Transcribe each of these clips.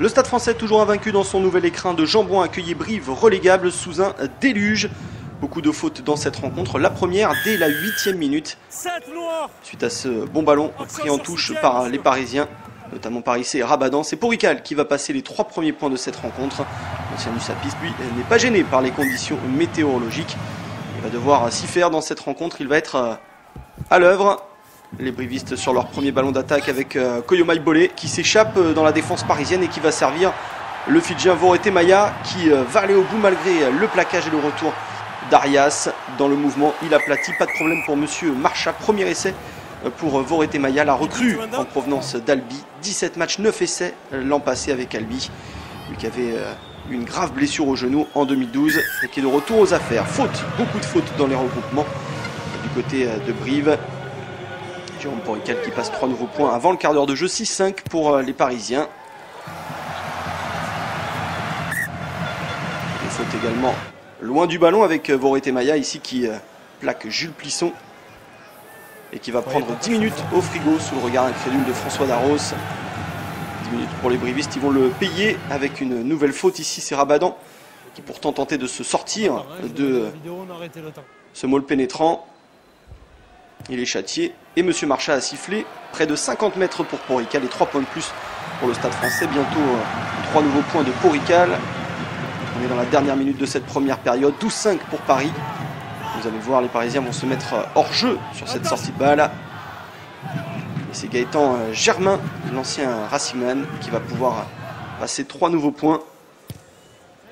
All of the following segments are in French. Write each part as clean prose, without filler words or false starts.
Le Stade Français, toujours invaincu dans son nouvel écrin de jambon, accueilli Brive, relégable sous un déluge. Beaucoup de fautes dans cette rencontre. La première dès la 8e minute. Suite à ce bon ballon pris en touche par les Parisiens, notamment Parissé et Rabadan. C'est Porrical qui va passer les 3 premiers points de cette rencontre. L'ancien Nussapiste, lui, n'est pas gêné par les conditions météorologiques. Il va devoir s'y faire dans cette rencontre. Il va être à l'œuvre. Les brivistes sur leur premier ballon d'attaque avec Koyoma Ibolé qui s'échappe dans la défense parisienne et qui va servir le Fidjien Vorete Maya qui va aller au bout malgré le plaquage et le retour d'Arias. Dans le mouvement, il aplatit, pas de problème pour monsieur Marcha. Premier essai pour Vorete Maya, la recrue en provenance d'Albi. 17 matchs, 9 essais l'an passé avec Albi. Lui qui avait une grave blessure au genou en 2012 et qui est de retour aux affaires. Faute, beaucoup de fautes dans les regroupements du côté de Brive. Jérôme Porrical qui passe 3 nouveaux points avant le quart d'heure de jeu, 6-5 pour les Parisiens. Des fautes également loin du ballon avec Vorete Maya ici qui plaque Jules Plisson et qui va prendre 10 minutes au frigo sous le regard incrédule de François Darros. 10 minutes pour les brivistes, ils vont le payer avec une nouvelle faute ici, c'est Rabadan qui pourtant tentait de se sortir de ce maul pénétrant. Il est châtié et monsieur Marcha a sifflé près de 50 mètres pour Porrical et 3 points de plus pour le Stade Français. Bientôt 3 nouveaux points de Porrical. On est dans la dernière minute de cette première période. 12-5 pour Paris. Vous allez voir, les Parisiens vont se mettre hors jeu sur cette sortie de balle. Et c'est Gaëtan Germain, l'ancien Racingman, qui va pouvoir passer 3 nouveaux points.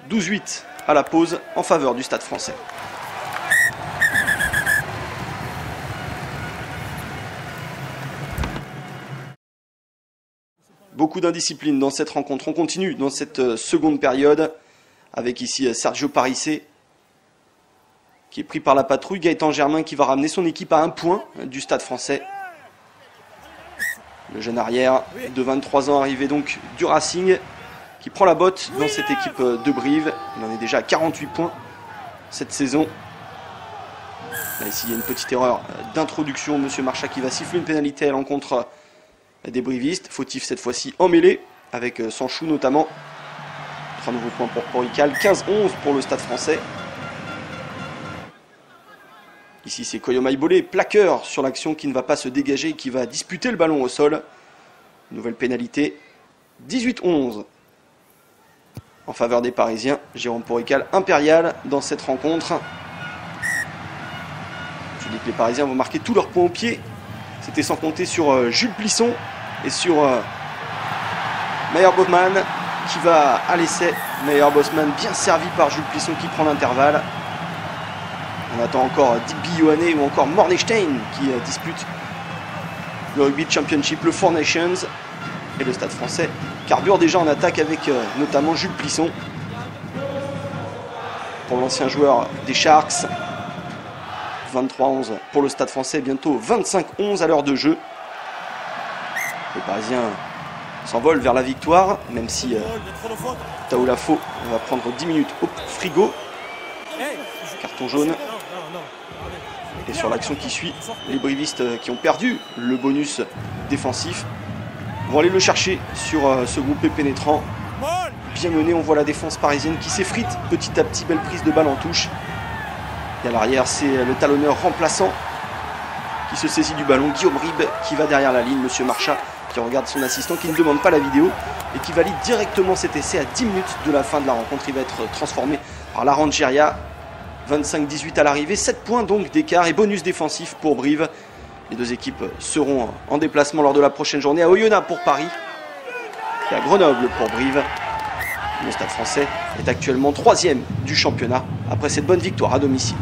12-8 à la pause en faveur du Stade Français. Beaucoup d'indiscipline dans cette rencontre. On continue dans cette seconde période avec ici Sergio Parissé qui est pris par la patrouille. Gaëtan Germain qui va ramener son équipe à 1 point du Stade Français. Le jeune arrière de 23 ans arrivé donc du Racing qui prend la botte dans cette équipe de Brive. Il en est déjà à 48 points cette saison. Là, ici il y a une petite erreur d'introduction. Monsieur Marcha qui va siffler une pénalité à l'encontre des brivistes, fautif cette fois-ci en mêlée, avec Sanchou notamment. 3 nouveaux points pour Porrical, 15-11 pour le Stade Français. Ici c'est Koyoma Ibolé, plaqueur sur l'action qui ne va pas se dégager et qui va disputer le ballon au sol. Nouvelle pénalité, 18-11 en faveur des Parisiens. Jérôme Porrical impérial dans cette rencontre. Je dis que les Parisiens vont marquer tous leurs points au pied. C'était sans compter sur Jules Plisson et sur Meyer Bosman qui va à l'essai. Meyer Bosman bien servi par Jules Plisson qui prend l'intervalle. On attend encore Digby Ioane ou encore Mornestein qui dispute le Rugby Championship, le Four Nations. Et le Stade Français carbure déjà en attaque avec notamment Jules Plisson. Pour l'ancien joueur des Sharks. 23-11 pour le Stade Français, bientôt 25-11 à l'heure de jeu. Les Parisiens s'envolent vers la victoire, même si Taolafo va prendre 10 minutes au frigo. Carton jaune. Et sur l'action qui suit, les brivistes qui ont perdu le bonus défensif vont aller le chercher sur ce groupé pénétrant. Bien mené, on voit la défense parisienne qui s'effrite petit à petit, belle prise de balle en touche. Et à l'arrière, c'est le talonneur remplaçant qui se saisit du ballon. Guillaume Ribes qui va derrière la ligne. Monsieur Marcha qui regarde son assistant, qui ne demande pas la vidéo et qui valide directement cet essai à 10 minutes de la fin de la rencontre. Il va être transformé par l'Aranjeria. 25-18 à l'arrivée. 7 points donc d'écart et bonus défensif pour Brive. Les deux équipes seront en déplacement lors de la prochaine journée à Oyonnax pour Paris et à Grenoble pour Brive. Le Stade Français est actuellement 3e du championnat après cette bonne victoire à domicile.